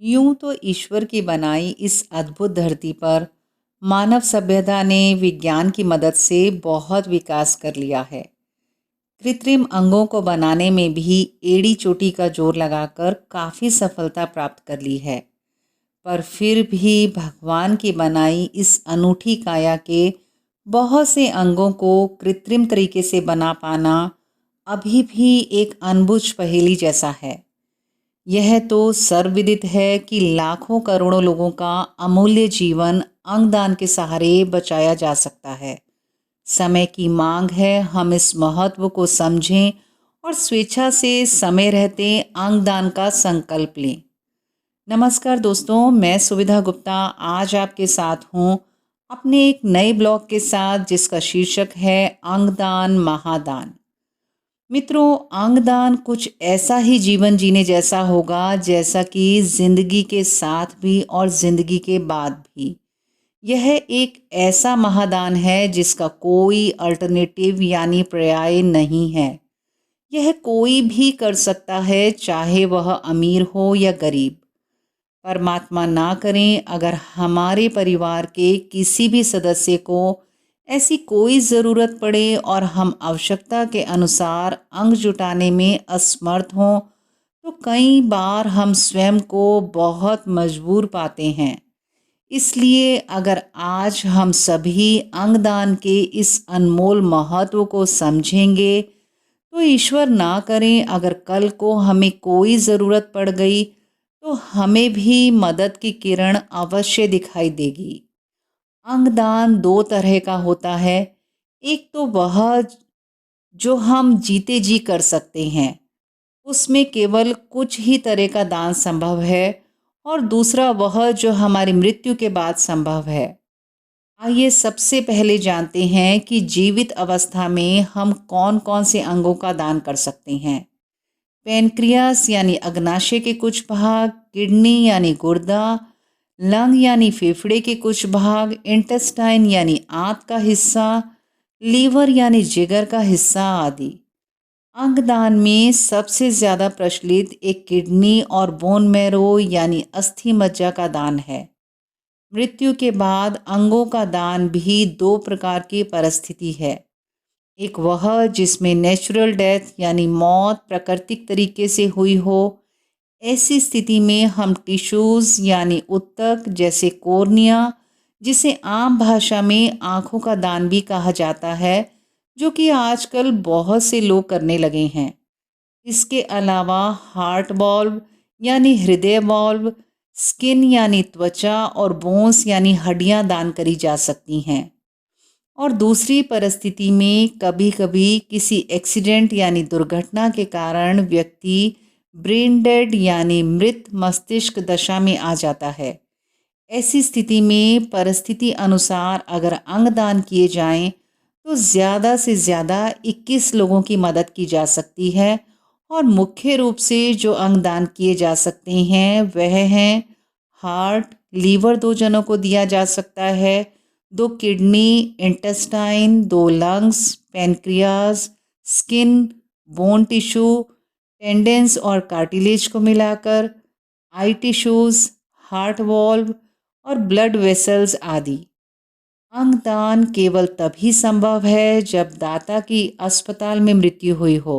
यूं तो ईश्वर की बनाई इस अद्भुत धरती पर मानव सभ्यता ने विज्ञान की मदद से बहुत विकास कर लिया है। कृत्रिम अंगों को बनाने में भी एड़ी चोटी का जोर लगाकर काफ़ी सफलता प्राप्त कर ली है। पर फिर भी भगवान की बनाई इस अनूठी काया के बहुत से अंगों को कृत्रिम तरीके से बना पाना अभी भी एक अनबुझ पहेली जैसा है। यह तो सर्वविदित है कि लाखों करोड़ों लोगों का अमूल्य जीवन अंगदान के सहारे बचाया जा सकता है। समय की मांग है हम इस महत्व को समझें और स्वेच्छा से समय रहते अंगदान का संकल्प लें। नमस्कार दोस्तों, मैं सुविधा गुप्ता आज आपके साथ हूँ अपने एक नए ब्लॉग के साथ जिसका शीर्षक है अंगदान महादान। मित्रों, अंगदान कुछ ऐसा ही जीवन जीने जैसा होगा जैसा कि जिंदगी के साथ भी और जिंदगी के बाद भी। यह एक ऐसा महादान है जिसका कोई अल्टरनेटिव यानी पर्याय नहीं है। यह कोई भी कर सकता है, चाहे वह अमीर हो या गरीब। परमात्मा ना करें अगर हमारे परिवार के किसी भी सदस्य को ऐसी कोई ज़रूरत पड़े और हम आवश्यकता के अनुसार अंग जुटाने में असमर्थ हों, तो कई बार हम स्वयं को बहुत मजबूर पाते हैं। इसलिए अगर आज हम सभी अंगदान के इस अनमोल महत्व को समझेंगे, तो ईश्वर ना करें अगर कल को हमें कोई ज़रूरत पड़ गई तो हमें भी मदद की किरण अवश्य दिखाई देगी। अंगदान दो तरह का होता है। एक तो वह जो हम जीते जी कर सकते हैं, उसमें केवल कुछ ही तरह का दान संभव है, और दूसरा वह जो हमारी मृत्यु के बाद संभव है। आइए सबसे पहले जानते हैं कि जीवित अवस्था में हम कौन कौन से अंगों का दान कर सकते हैं। पैनक्रियास यानी अग्नाशय के कुछ भाग, किडनी यानी गुर्दा, लंग यानी फेफड़े के कुछ भाग, इंटेस्टाइन यानी आंत का हिस्सा, लीवर यानी जिगर का हिस्सा आदि। अंगदान में सबसे ज़्यादा प्रचलित एक किडनी और बोन मैरो यानी अस्थि मज्जा का दान है। मृत्यु के बाद अंगों का दान भी दो प्रकार की परिस्थिति है। एक वह जिसमें नेचुरल डेथ यानी मौत प्राकृतिक तरीके से हुई हो। ऐसी स्थिति में हम टिश्यूज़ यानी ऊतक जैसे कोर्निया, जिसे आम भाषा में आँखों का दान भी कहा जाता है, जो कि आजकल बहुत से लोग करने लगे हैं। इसके अलावा हार्ट वाल्व यानी हृदय वाल्व, स्किन यानी त्वचा और बोन्स यानी हड्डियां दान करी जा सकती हैं। और दूसरी परिस्थिति में कभी कभी किसी एक्सीडेंट यानी दुर्घटना के कारण व्यक्ति ब्रेन डेड यानी मृत मस्तिष्क दशा में आ जाता है। ऐसी स्थिति में परिस्थिति अनुसार अगर अंग दान किए जाएं तो ज़्यादा से ज़्यादा 21 लोगों की मदद की जा सकती है। और मुख्य रूप से जो अंग दान किए जा सकते हैं वह हैं हार्ट, लीवर 2 जनों को दिया जा सकता है, 2 kidney, intestine, 2 lungs, pancreas, skin, bone tissue, tendons और कार्टिलेज को मिलाकर, आई टिश्यूज़, हार्ट वॉल्व और ब्लड वेसल्स आदि। अंगदान केवल तभी संभव है जब दाता की अस्पताल में मृत्यु हुई हो।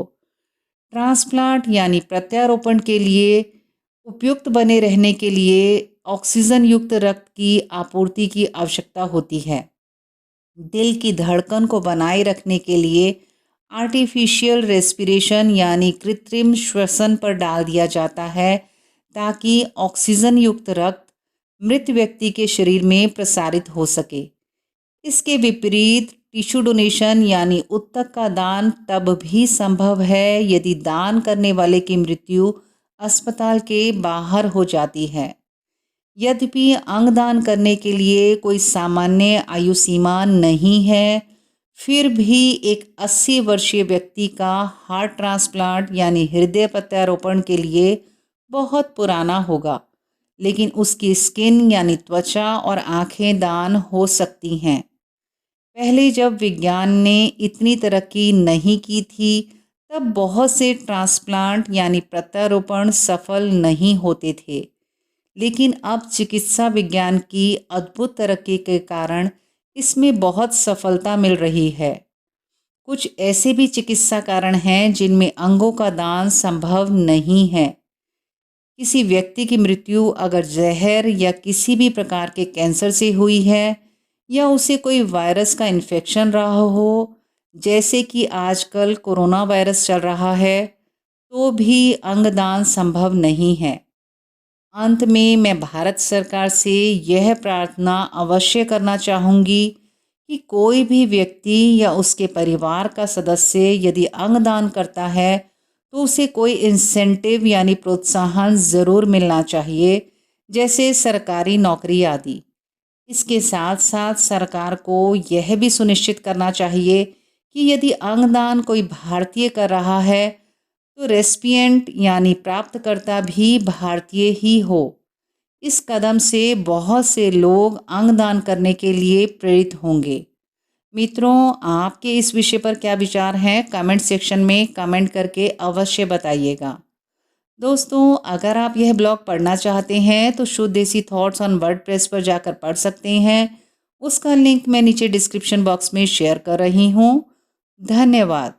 ट्रांसप्लांट यानी प्रत्यारोपण के लिए उपयुक्त बने रहने के लिए ऑक्सीजन युक्त रक्त की आपूर्ति की आवश्यकता होती है। दिल की धड़कन को बनाए रखने के लिए आर्टिफिशियल रेस्पिरेशन यानी कृत्रिम श्वसन पर डाल दिया जाता है, ताकि ऑक्सीजन युक्त रक्त मृत व्यक्ति के शरीर में प्रसारित हो सके। इसके विपरीत टिश्यू डोनेशन यानी ऊतक का दान तब भी संभव है यदि दान करने वाले की मृत्यु अस्पताल के बाहर हो जाती है। यद्यपि अंगदान करने के लिए कोई सामान्य आयु सीमा नहीं है, फिर भी एक 80 वर्षीय व्यक्ति का हार्ट ट्रांसप्लांट यानी हृदय प्रत्यारोपण के लिए बहुत पुराना होगा, लेकिन उसकी स्किन यानी त्वचा और आंखें दान हो सकती हैं। पहले जब विज्ञान ने इतनी तरक्की नहीं की थी, तब बहुत से ट्रांसप्लांट यानी प्रत्यारोपण सफल नहीं होते थे। लेकिन अब चिकित्सा विज्ञान की अद्भुत तरक्की के कारण इसमें बहुत सफलता मिल रही है। कुछ ऐसे भी चिकित्सा कारण हैं जिनमें अंगों का दान संभव नहीं है। किसी व्यक्ति की मृत्यु अगर जहर या किसी भी प्रकार के कैंसर से हुई है या उसे कोई वायरस का इन्फेक्शन रहा हो, जैसे कि आजकल कोरोना वायरस चल रहा है, तो भी अंगदान संभव नहीं है। अंत में मैं भारत सरकार से यह प्रार्थना अवश्य करना चाहूँगी कि कोई भी व्यक्ति या उसके परिवार का सदस्य यदि अंगदान करता है तो उसे कोई इंसेंटिव यानी प्रोत्साहन ज़रूर मिलना चाहिए, जैसे सरकारी नौकरी आदि। इसके साथ साथ सरकार को यह भी सुनिश्चित करना चाहिए कि यदि अंगदान कोई भारतीय कर रहा है तो रेसिपिएंट यानी प्राप्तकर्ता भी भारतीय ही हो। इस कदम से बहुत से लोग अंगदान करने के लिए प्रेरित होंगे। मित्रों, आपके इस विषय पर क्या विचार हैं? कमेंट सेक्शन में कमेंट करके अवश्य बताइएगा। दोस्तों, अगर आप यह ब्लॉग पढ़ना चाहते हैं तो शुद्ध देसी थॉट्स ऑन वर्डप्रेस पर जाकर पढ़ सकते हैं। उसका लिंक मैं नीचे डिस्क्रिप्शन बॉक्स में शेयर कर रही हूँ। धन्यवाद।